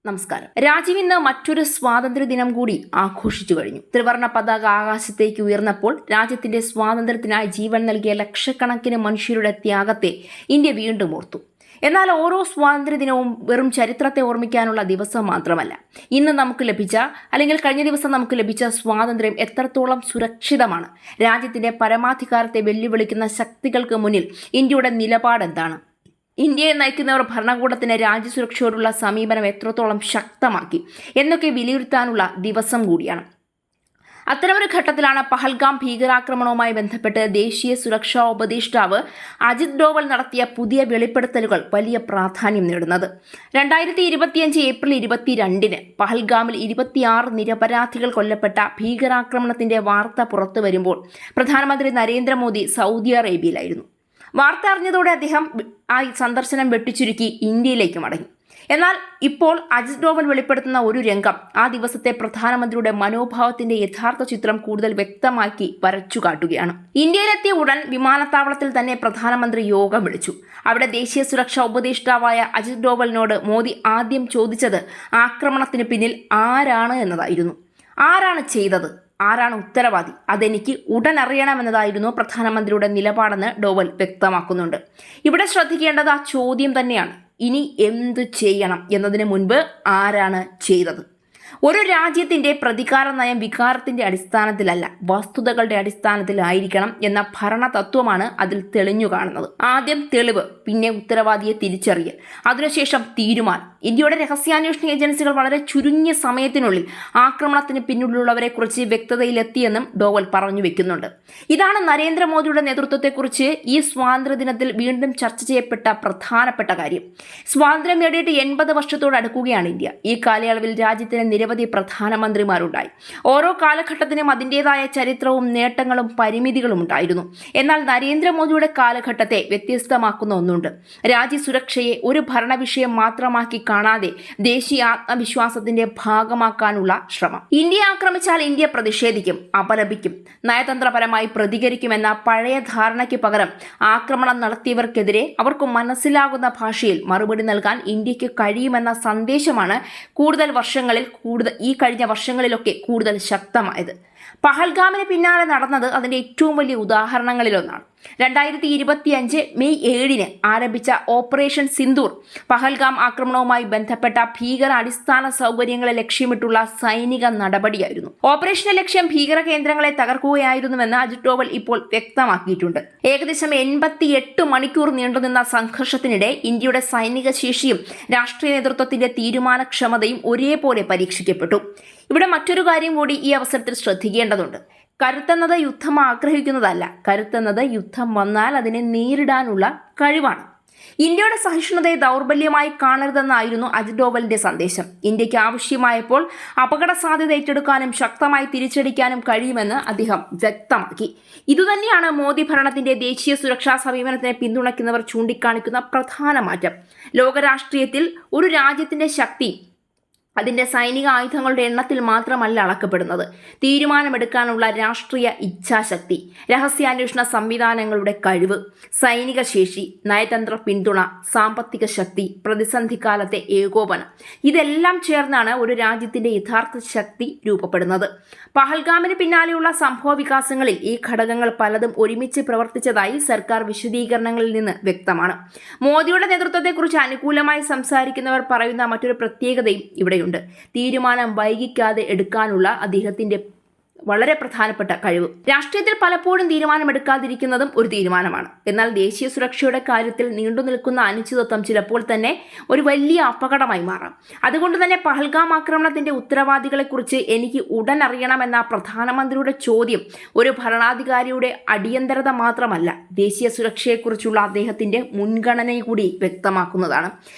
നമസ്കാരം. രാജ്യം ഇന്ന് മറ്റൊരു സ്വാതന്ത്ര്യ ദിനം കൂടി ആഘോഷിച്ചു കഴിഞ്ഞു. ത്രിവർണ്ണ പതാക ആകാശത്തേക്ക് ഉയർന്നപ്പോൾ രാജ്യത്തിന്റെ സ്വാതന്ത്ര്യത്തിനായി ജീവൻ നൽകിയ ലക്ഷക്കണക്കിന് മനുഷ്യരുടെ ത്യാഗത്തെ ഇന്ത്യ വീണ്ടും ഓർത്തു. എന്നാൽ ഓരോ സ്വാതന്ത്ര്യ ദിനവും വെറും ചരിത്രത്തെ ഓർമ്മിക്കാനുള്ള ദിവസം മാത്രമല്ല. ഇന്ന് നമുക്ക് ലഭിച്ച അല്ലെങ്കിൽ കഴിഞ്ഞ ദിവസം നമുക്ക് ലഭിച്ച സ്വാതന്ത്ര്യം എത്രത്തോളം സുരക്ഷിതമാണ്? രാജ്യത്തിന്റെ പരമാധികാരത്തെ വെല്ലുവിളിക്കുന്ന ശക്തികൾക്ക് മുന്നിൽ ഇന്ത്യയുടെ നിലപാട് എന്താണ്? ഇന്ത്യയെ നയിക്കുന്നവർ ഭരണകൂടത്തിന് രാജ്യസുരക്ഷയോടുള്ള സമീപനം എത്രത്തോളം ശക്തമാക്കി എന്നൊക്കെ വിലയിരുത്താനുള്ള ദിവസം കൂടിയാണ്. അത്തരമൊരു ഘട്ടത്തിലാണ് പഹൽഗാം ഭീകരാക്രമണവുമായി ബന്ധപ്പെട്ട് ദേശീയ സുരക്ഷാ ഉപദേഷ്ടാവ് അജിത് ഡോവൽ നടത്തിയ പുതിയ വെളിപ്പെടുത്തലുകൾ വലിയ പ്രാധാന്യം നേടുന്നത്. 2025 ഏപ്രിൽ 22 പഹൽഗാമിൽ 26 നിരപരാധികൾ കൊല്ലപ്പെട്ട ഭീകരാക്രമണത്തിന്റെ വാർത്ത പുറത്തു വരുമ്പോൾ പ്രധാനമന്ത്രി നരേന്ദ്രമോദി സൗദി അറേബ്യയിലായിരുന്നു. വാർത്ത അറിഞ്ഞതോടെ അദ്ദേഹം ആ സന്ദർശനം വെട്ടിച്ചുരുക്കി ഇന്ത്യയിലേക്ക് മടങ്ങി. എന്നാൽ ഇപ്പോൾ അജിത് ഡോവൽ വെളിപ്പെടുത്തുന്ന ഒരു രംഗം ആ ദിവസത്തെ പ്രധാനമന്ത്രിയുടെ മനോഭാവത്തിന്റെ യഥാർത്ഥ ചിത്രം കൂടുതൽ വ്യക്തമാക്കി വരച്ചു കാട്ടുകയാണ്. ഇന്ത്യയിലെത്തിയ ഉടൻ വിമാനത്താവളത്തിൽ തന്നെ പ്രധാനമന്ത്രി യോഗം വിളിച്ചു. അവിടെ ദേശീയ സുരക്ഷാ ഉപദേഷ്ടാവായ അജിത് ഡോവലിനോട് മോദി ആദ്യം ചോദിച്ചത് ആക്രമണത്തിന് പിന്നിൽ ആരാണ് എന്നതായിരുന്നു. ആരാണ് ചെയ്തത്? ആരാണ് ഉത്തരവാദി? അതെനിക്ക് ഉടൻ അറിയണമെന്നതായിരുന്നു പ്രധാനമന്ത്രിയുടെ നിലപാടെന്ന് ഡോവൽ വ്യക്തമാക്കുന്നുണ്ട്. ഇവിടെ ശ്രദ്ധിക്കേണ്ടത് ആ ചോദ്യം തന്നെയാണ്. ഇനി എന്തു ചെയ്യണം എന്നതിന് മുൻപ് ആരാണ് ചെയ്തത്? ഒരു രാജ്യത്തിന്റെ പ്രതികാര നയം വികാരത്തിന്റെ അടിസ്ഥാനത്തിലല്ല, വസ്തുതകളുടെ അടിസ്ഥാനത്തിലായിരിക്കണം എന്ന ഭരണ തത്വമാണ് അതിൽ തെളിഞ്ഞു കാണുന്നത്. ആദ്യം തെളിവ്, പിന്നെ ഉത്തരവാദിയെ തിരിച്ചറിയൽ, അതിനുശേഷം തീരുമാനം. ഇന്ത്യയുടെ രഹസ്യാന്വേഷണ ഏജൻസികൾ വളരെ ചുരുങ്ങിയ സമയത്തിനുള്ളിൽ ആക്രമണത്തിന് പിന്നിലുള്ളവരെ കുറിച്ച് വ്യക്തതയിലെത്തിയെന്നും ഡോവൽ പറഞ്ഞു വെക്കുന്നുണ്ട്. ഇതാണ് നരേന്ദ്രമോദിയുടെ നേതൃത്വത്തെക്കുറിച്ച് ഈ സ്വാതന്ത്ര്യ ദിനത്തിൽ വീണ്ടും ചർച്ച ചെയ്യപ്പെട്ട പ്രധാനപ്പെട്ട കാര്യം. സ്വാതന്ത്ര്യം നേടിയിട്ട് 80 വർഷത്തോട് അടുക്കുകയാണ് ഇന്ത്യ. ഈ കാലയളവിൽ രാജ്യത്തിന് നിരവധി പ്രധാനമന്ത്രിമാരുണ്ടായി. ഓരോ കാലഘട്ടത്തിനും അതിൻ്റെതായ ചരിത്രവും നേട്ടങ്ങളും പരിമിതികളും ഉണ്ടായിരുന്നു. എന്നാൽ നരേന്ദ്രമോദിയുടെ കാലഘട്ടത്തെ വ്യത്യസ്തമാക്കുന്ന ഒന്നുണ്ട്. രാജ്യസുരക്ഷയെ ഒരു ഭരണവിഷയം മാത്രമാക്കി കാണാതെ ദേശീയ ആത്മവിശ്വാസത്തിന്റെ ഭാഗമാക്കാനുള്ള ശ്രമം. ഇന്ത്യയെ ആക്രമിച്ചാൽ ഇന്ത്യ പ്രതിഷേധിക്കും, അപലപിക്കും, നയതന്ത്രപരമായി പ്രതികരിക്കുമെന്ന പഴയ ധാരണയ്ക്ക് പകരം ആക്രമണം നടത്തിയവർക്കെതിരെ അവർക്ക് മനസ്സിലാകുന്ന ഭാഷയിൽ മറുപടി നൽകാൻ ഇന്ത്യക്ക് കഴിയുമെന്ന സന്ദേശമാണ് ഈ കഴിഞ്ഞ വർഷങ്ങളിലൊക്കെ കൂടുതൽ ശക്തമായത്. പഹൽഗാമിന് പിന്നാലെ നടന്നത് അതിന്റെ ഏറ്റവും വലിയ ഉദാഹരണങ്ങളിലൊന്നാണ്. 2025 മെയ് 7 ആരംഭിച്ച ഓപ്പറേഷൻ സിന്ദൂർ പഹൽഗാം ആക്രമണവുമായി ബന്ധപ്പെട്ട ഭീകര അടിസ്ഥാന സൗകര്യങ്ങളെ ലക്ഷ്യമിട്ടുള്ള സൈനിക നടപടിയായിരുന്നു. ഓപ്പറേഷന്റെ ലക്ഷ്യം ഭീകര കേന്ദ്രങ്ങളെ തകർക്കുകയായിരുന്നുവെന്ന് അജിത് ഡോവൽ ഇപ്പോൾ വ്യക്തമാക്കിയിട്ടുണ്ട്. ഏകദേശം 88 മണിക്കൂർ നീണ്ടുനിന്ന സംഘർഷത്തിനിടെ ഇന്ത്യയുടെ സൈനിക ശേഷിയും രാഷ്ട്രീയ നേതൃത്വത്തിന്റെ തീരുമാനക്ഷമതയും ഒരേപോലെ പരീക്ഷിക്കപ്പെട്ടു. ഇവിടെ മറ്റൊരു കാര്യം കൂടി ഈ അവസരത്തിൽ ശ്രദ്ധിക്കേണ്ടതുണ്ട്. കരുത്തെന്നത് യുദ്ധം ആഗ്രഹിക്കുന്നതല്ല, കരുത്തെന്നത് യുദ്ധം വന്നാൽ അതിനെ നേരിടാനുള്ള കഴിവാണ്. ഇന്ത്യയുടെ സഹിഷ്ണുതയെ ദൗർബല്യമായി കാണരുതെന്നായിരുന്നു അജിത് ഡോവലിന്റെ സന്ദേശം. ഇന്ത്യക്ക് ആവശ്യമായപ്പോൾ അപകട സാധ്യത ഏറ്റെടുക്കാനും ശക്തമായി തിരിച്ചടിക്കാനും കഴിയുമെന്ന് അദ്ദേഹം വ്യക്തമാക്കി. ഇതുതന്നെയാണ് മോദി ഭരണത്തിന്റെ ദേശീയ സുരക്ഷാ സമീപനത്തിനെ പിന്തുണയ്ക്കുന്നവർ ചൂണ്ടിക്കാണിക്കുന്ന പ്രധാന മാറ്റം. ലോകരാഷ്ട്രീയത്തിൽ ഒരു രാജ്യത്തിന്റെ ശക്തി അതിൻ്റെ സൈനിക ആയുധങ്ങളുടെ എണ്ണത്തിൽ മാത്രമല്ല അളക്കപ്പെടുന്നത്. തീരുമാനമെടുക്കാനുള്ള രാഷ്ട്രീയ ഇച്ഛാശക്തി, രഹസ്യാന്വേഷണ സംവിധാനങ്ങളുടെ കഴിവ്, സൈനിക ശേഷി, നയതന്ത്ര പിന്തുണ, സാമ്പത്തിക ശക്തി, പ്രതിസന്ധി കാലത്തെ ഏകോപനം, ഇതെല്ലാം ചേർന്നാണ് ഒരു രാജ്യത്തിൻ്റെ യഥാർത്ഥ ശക്തി രൂപപ്പെടുന്നത്. പഹൽഗാമിന് പിന്നാലെയുള്ള സംഭവ വികാസങ്ങളിൽ ഈ ഘടകങ്ങൾ പലതും ഒരുമിച്ച് പ്രവർത്തിച്ചതായി സർക്കാർ വിശദീകരണങ്ങളിൽ നിന്ന് വ്യക്തമാണ്. മോദിയുടെ നേതൃത്വത്തെക്കുറിച്ച് അനുകൂലമായി സംസാരിക്കുന്നവർ പറയുന്ന മറ്റൊരു പ്രത്യേകതയും ഇവിടെയുണ്ട്. തീരുമാനം വൈകിക്കാതെ എടുക്കാനുള്ള അദ്ദേഹത്തിന്റെ വളരെ പ്രധാനപ്പെട്ട കഴിവ്. രാഷ്ട്രീയത്തിൽ പലപ്പോഴും തീരുമാനമെടുക്കാതിരിക്കുന്നതും ഒരു തീരുമാനമാണ്. എന്നാൽ ദേശീയ സുരക്ഷയുടെ കാര്യത്തിൽ നീണ്ടു നിൽക്കുന്ന അനിശ്ചിതത്വം ചിലപ്പോൾ തന്നെ ഒരു വലിയ അപകടമായി മാറാം. അതുകൊണ്ട് തന്നെ പഹൽഗാം ആക്രമണത്തിന്റെ ഉത്തരവാദികളെക്കുറിച്ച് എനിക്ക് ഉടൻ അറിയണമെന്ന പ്രധാനമന്ത്രിയുടെ ചോദ്യം ഒരു ഭരണാധികാരിയുടെ അടിയന്തരത മാത്രമല്ല, ദേശീയ സുരക്ഷയെക്കുറിച്ചുള്ള അദ്ദേഹത്തിന്റെ മുൻഗണന കൂടി വ്യക്തമാക്കുന്നതാണ്.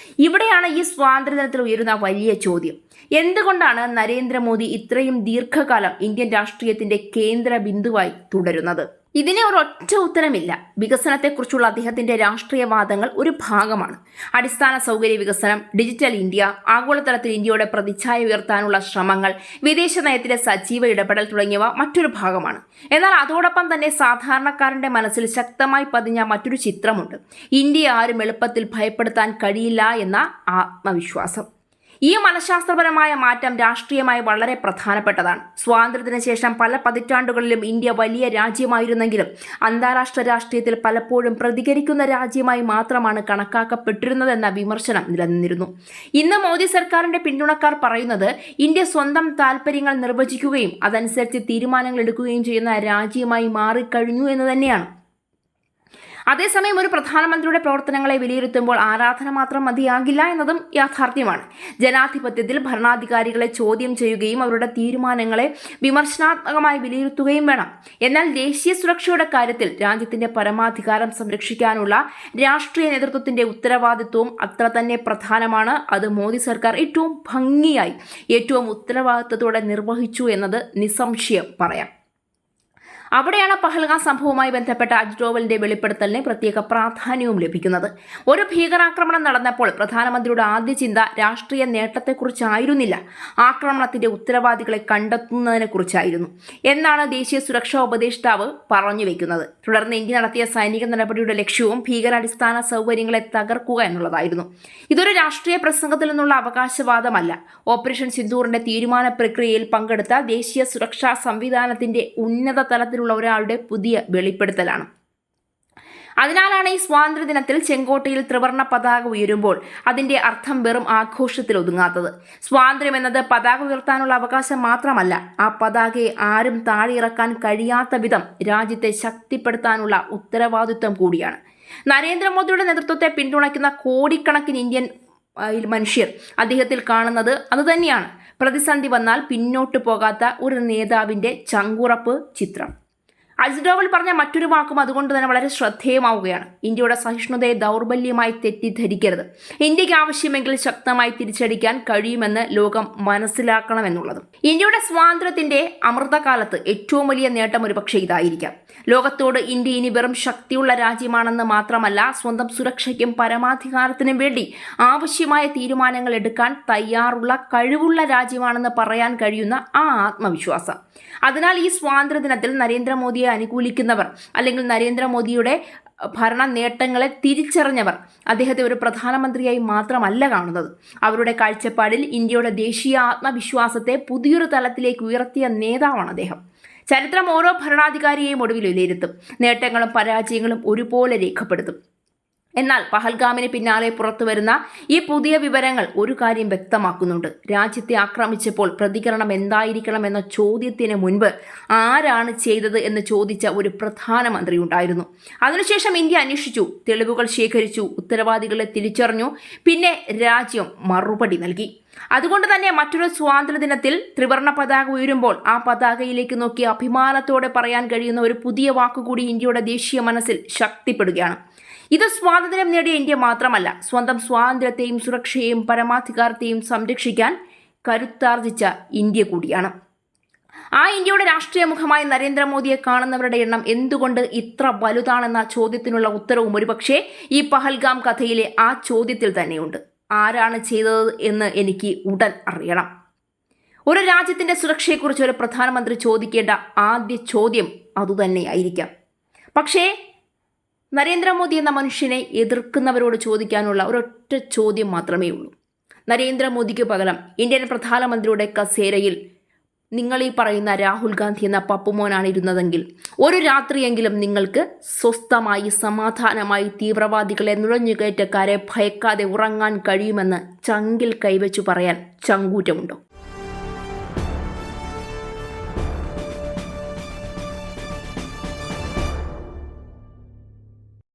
ഇവിടെയാണ് ഈ സ്വാതന്ത്ര്യദിനത്തിൽ ഉയരുന്ന വലിയ ചോദ്യം. എന്തുകൊണ്ടാണ് നരേന്ദ്രമോദി ഇത്രയും ദീർഘകാലം ഇന്ത്യൻ രാഷ്ട്രീയത്തിന്റെ കേന്ദ്ര ബിന്ദുവായി തുടരുന്നത്? ഇതിന് ഒരൊറ്റ ഉത്തരമില്ല. വികസനത്തെക്കുറിച്ചുള്ള അദ്ദേഹത്തിന്റെ രാഷ്ട്രീയവാദങ്ങൾ ഒരു ഭാഗമാണ്. അടിസ്ഥാന സൗകര്യ വികസനം, ഡിജിറ്റൽ ഇന്ത്യ, ആഗോളതലത്തിൽ ഇന്ത്യയുടെ പ്രതിച്ഛായ ഉയർത്താനുള്ള ശ്രമങ്ങൾ, വിദേശ നയത്തിലെ സജീവ ഇടപെടൽ തുടങ്ങിയവ മറ്റൊരു ഭാഗമാണ്. എന്നാൽ അതോടൊപ്പം തന്നെ സാധാരണക്കാരന്റെ മനസ്സിൽ ശക്തമായി പതിഞ്ഞ മറ്റൊരു ചിത്രമുണ്ട്. ഇന്ത്യയെ ആരും എളുപ്പത്തിൽ ഭയപ്പെടുത്താൻ കഴിയില്ല എന്ന ആത്മവിശ്വാസം. ഈ മനഃശാസ്ത്രപരമായ മാറ്റം രാഷ്ട്രീയമായി വളരെ പ്രധാനപ്പെട്ടതാണ്. സ്വാതന്ത്ര്യത്തിന് ശേഷം പല പതിറ്റാണ്ടുകളിലും ഇന്ത്യ വലിയ രാജ്യമായിരുന്നെങ്കിലും അന്താരാഷ്ട്ര രാഷ്ട്രീയത്തിൽ പലപ്പോഴും പ്രതികരിക്കുന്ന രാജ്യമായി മാത്രമാണ് കണക്കാക്കപ്പെട്ടിരുന്നതെന്ന വിമർശനം നിലനിന്നിരുന്നു. ഇന്ന് മോദി സർക്കാരിന്റെ പിന്തുണക്കാർ പറയുന്നത് ഇന്ത്യ സ്വന്തം താൽപ്പര്യങ്ങൾ നിർവചിക്കുകയും അതനുസരിച്ച് തീരുമാനങ്ങൾ എടുക്കുകയും ചെയ്യുന്ന രാജ്യമായി മാറിക്കഴിഞ്ഞു എന്ന് തന്നെയാണ്. അതേസമയം ഒരു പ്രധാനമന്ത്രിയുടെ പ്രവർത്തനങ്ങളെ വിലയിരുത്തുമ്പോൾ ആരാധന മാത്രം മതിയാകില്ല എന്നതും യാഥാർത്ഥ്യമാണ്. ജനാധിപത്യത്തിൽ ഭരണാധികാരികളെ ചോദ്യം ചെയ്യുകയും അവരുടെ തീരുമാനങ്ങളെ വിമർശനാത്മകമായി വിലയിരുത്തുകയും വേണം. എന്നാൽ ദേശീയ സുരക്ഷയുടെ കാര്യത്തിൽ രാജ്യത്തിന്റെ പരമാധികാരം സംരക്ഷിക്കാനുള്ള രാഷ്ട്രീയ നേതൃത്വത്തിന്റെ ഉത്തരവാദിത്വവും അത്ര തന്നെ പ്രധാനമാണ്. അത് മോദി സർക്കാർ ഏറ്റവും ഭംഗിയായി, ഏറ്റവും ഉത്തരവാദിത്വത്തോടെ നിർവഹിച്ചു എന്നത് നിസ്സംശയം പറയാം. അവിടെയാണ് പഹൽഗാം സംഭവവുമായി ബന്ധപ്പെട്ട അജിത് ഡോവലിന്റെ വെളിപ്പെടുത്തലിന് പ്രത്യേക പ്രാധാന്യവും ലഭിക്കുന്നത്. ഒരു ഭീകരാക്രമണം നടന്നപ്പോൾ പ്രധാനമന്ത്രിയുടെ ആദ്യ ചിന്ത രാഷ്ട്രീയ നേട്ടത്തെക്കുറിച്ചായിരുന്നില്ല, ആക്രമണത്തിന്റെ ഉത്തരവാദികളെ കണ്ടെത്തുന്നതിനെക്കുറിച്ചായിരുന്നു എന്നാണ് ദേശീയ സുരക്ഷാ ഉപദേഷ്ടാവ് പറഞ്ഞു വെക്കുന്നത്. തുടർന്ന് ഇന്ത്യ നടത്തിയ സൈനിക നടപടിയുടെ ലക്ഷ്യവും ഭീകരാടിസ്ഥാന സൗകര്യങ്ങളെ തകർക്കുക എന്നുള്ളതായിരുന്നു. ഇതൊരു രാഷ്ട്രീയ പ്രസംഗത്തിൽ നിന്നുള്ള അവകാശവാദമല്ല, ഓപ്പറേഷൻ സിന്ദൂറിന്റെ തീരുമാന പ്രക്രിയയിൽ പങ്കെടുത്ത ദേശീയ സുരക്ഷാ സംവിധാനത്തിന്റെ ഉന്നത തലത്തിൽ ഒരാളുടെ പുതിയ വെളിപ്പെടുത്തലാണ്. അതിനാലാണ് ഈ സ്വാതന്ത്ര്യദിനത്തിൽ ചെങ്കോട്ടയിൽ ത്രിവർണ്ണ പതാക ഉയരുമ്പോൾ അതിന്റെ അർത്ഥം വെറും ആഘോഷത്തിൽ ഒതുങ്ങാത്തത്. സ്വാതന്ത്ര്യം എന്നത് പതാക ഉയർത്താനുള്ള അവകാശം മാത്രമല്ല, ആ പതാകയെ ആരും താഴെയിറക്കാൻ കഴിയാത്ത വിധം രാജ്യത്തെ ശക്തിപ്പെടുത്താനുള്ള ഉത്തരവാദിത്വം കൂടിയാണ്. നരേന്ദ്രമോദിയുടെ നേതൃത്വത്തെ പിന്തുണയ്ക്കുന്ന കോടിക്കണക്കിന് ഇന്ത്യൻ മനുഷ്യർ അദ്ദേഹത്തിൽ കാണുന്നത് അതുതന്നെയാണ്. പ്രതിസന്ധി വന്നാൽ പിന്നോട്ട് പോകാത്ത ഒരു നേതാവിന്റെ ചങ്കുറപ്പ് ചിത്രം. അജിത് ഡോവൽ പറഞ്ഞ മറ്റൊരു വാക്കും അതുകൊണ്ട് തന്നെ വളരെ ശ്രദ്ധേയമാവുകയാണ്. ഇന്ത്യയുടെ സഹിഷ്ണുതയെ ദൗർബല്യമായി തെറ്റിദ്ധരിക്കരുത്. ഇന്ത്യക്ക് ആവശ്യമെങ്കിൽ ശക്തമായി തിരിച്ചടിക്കാൻ കഴിയുമെന്ന് ലോകം മനസ്സിലാക്കണമെന്നുള്ളതും. ഇന്ത്യയുടെ സ്വാതന്ത്ര്യത്തിന്റെ അമൃതകാലത്ത് ഏറ്റവും വലിയ നേട്ടം ഒരുപക്ഷെ ഇതായിരിക്കാം. ലോകത്തോട് ഇന്ത്യ ഇനി വെറും ശക്തിയുള്ള രാജ്യമാണെന്ന് മാത്രമല്ല, സ്വന്തം സുരക്ഷയ്ക്കും പരമാധികാരത്തിനും വേണ്ടി ആവശ്യമായ തീരുമാനങ്ങൾ എടുക്കാൻ തയ്യാറുള്ള കഴിവുള്ള രാജ്യമാണെന്ന് പറയാൻ കഴിയുന്ന ആ ആത്മവിശ്വാസം. അതിനാൽ ഈ സ്വാതന്ത്ര്യദിനത്തിൽ നരേന്ദ്രമോദിയെ അനുകൂലിക്കുന്നവർ അല്ലെങ്കിൽ നരേന്ദ്രമോദിയുടെ ഭരണ നേട്ടങ്ങളെ തിരിച്ചറിഞ്ഞവർ അദ്ദേഹത്തെ ഒരു പ്രധാനമന്ത്രിയായി മാത്രമല്ല കാണുന്നത്. അവരുടെ കാഴ്ചപ്പാടിൽ ഇന്ത്യയുടെ ദേശീയ ആത്മവിശ്വാസത്തെ പുതിയൊരു തലത്തിലേക്ക് ഉയർത്തിയ നേതാവാണ് അദ്ദേഹം. ചരിത്രം ഓരോ ഭരണാധികാരിയെയും ഒടുവിൽ വിലയിരുത്തും, നേട്ടങ്ങളും പരാജയങ്ങളും ഒരുപോലെ രേഖപ്പെടുത്തും. എന്നാൽ പഹൽഗാമിന് പിന്നാലെ പുറത്തുവരുന്ന ഈ പുതിയ വിവരങ്ങൾ ഒരു കാര്യം വ്യക്തമാക്കുന്നുണ്ട്. രാജ്യത്തെ ആക്രമിച്ചപ്പോൾ പ്രതികരണം എന്തായിരിക്കണം എന്ന ചോദ്യത്തിന് മുൻപ് ആരാണ് ചെയ്തത് എന്ന് ചോദിച്ച ഒരു പ്രധാനമന്ത്രി ഉണ്ടായിരുന്നു. അതിനുശേഷം ഇന്ത്യ അന്വേഷിച്ചു, തെളിവുകൾ ശേഖരിച്ചു, ഉത്തരവാദികളെ തിരിച്ചറിഞ്ഞു, പിന്നെ രാജ്യം മറുപടി നൽകി. അതുകൊണ്ട് തന്നെ മറ്റൊരു സ്വാതന്ത്ര്യദിനത്തിൽ ത്രിവർണ്ണ പതാക ഉയരുമ്പോൾ ആ പതാകയിലേക്ക് നോക്കി അഭിമാനത്തോടെ പറയാൻ കഴിയുന്ന ഒരു പുതിയ വാക്കുകൂടി ഇന്ത്യയുടെ ദേശീയ മനസ്സിൽ ശക്തിപ്പെടുകയാണ്. ഇത് സ്വാതന്ത്ര്യം നേടിയ ഇന്ത്യ മാത്രമല്ല, സ്വന്തം സ്വാതന്ത്ര്യത്തെയും സുരക്ഷയെയും പരമാധികാരത്തെയും സംരക്ഷിക്കാൻ കരുത്താർജിച്ച ഇന്ത്യ കൂടിയാണ്. ആ ഇന്ത്യയുടെ രാഷ്ട്രീയ മുഖമായി നരേന്ദ്രമോദിയെ കാണുന്നവരുടെ എണ്ണം എന്തുകൊണ്ട് ഇത്ര വലുതാണെന്ന ചോദ്യത്തിനുള്ള ഉത്തരവും ഒരുപക്ഷെ ഈ പഹൽഗാം കഥയിലെ ആ ചോദ്യത്തിൽ തന്നെയുണ്ട്. ആരാണ് ചെയ്തത് എന്ന് എനിക്ക് ഉടൻ അറിയണം. ഒരു രാജ്യത്തിന്റെ സുരക്ഷയെക്കുറിച്ച് ഒരു പ്രധാനമന്ത്രി ചോദിക്കേണ്ട ആദ്യ ചോദ്യം അതുതന്നെയായിരിക്കാം. പക്ഷേ നരേന്ദ്രമോദി എന്ന മനുഷ്യനെ എതിർക്കുന്നവരോട് ചോദിക്കാനുള്ള ഒരൊറ്റ ചോദ്യം മാത്രമേ ഉള്ളൂ. നരേന്ദ്രമോദിക്ക് പകരം ഇന്ത്യൻ പ്രധാനമന്ത്രിയുടെ കസേരയിൽ നിങ്ങൾ ഈ പറയുന്ന രാഹുൽ ഗാന്ധി എന്ന പപ്പുമോനാണ് ഇരുന്നതെങ്കിൽ ഒരു രാത്രിയെങ്കിലും നിങ്ങൾക്ക് സ്വസ്ഥമായി സമാധാനമായി തീവ്രവാദികളെ നുഴഞ്ഞുകയറ്റക്കാരെ ഭയക്കാതെ ഉറങ്ങാൻ കഴിയുമെന്ന് ചങ്കിൽ കൈവച്ചു പറയാൻ ചങ്കൂറ്റമുണ്ടോ?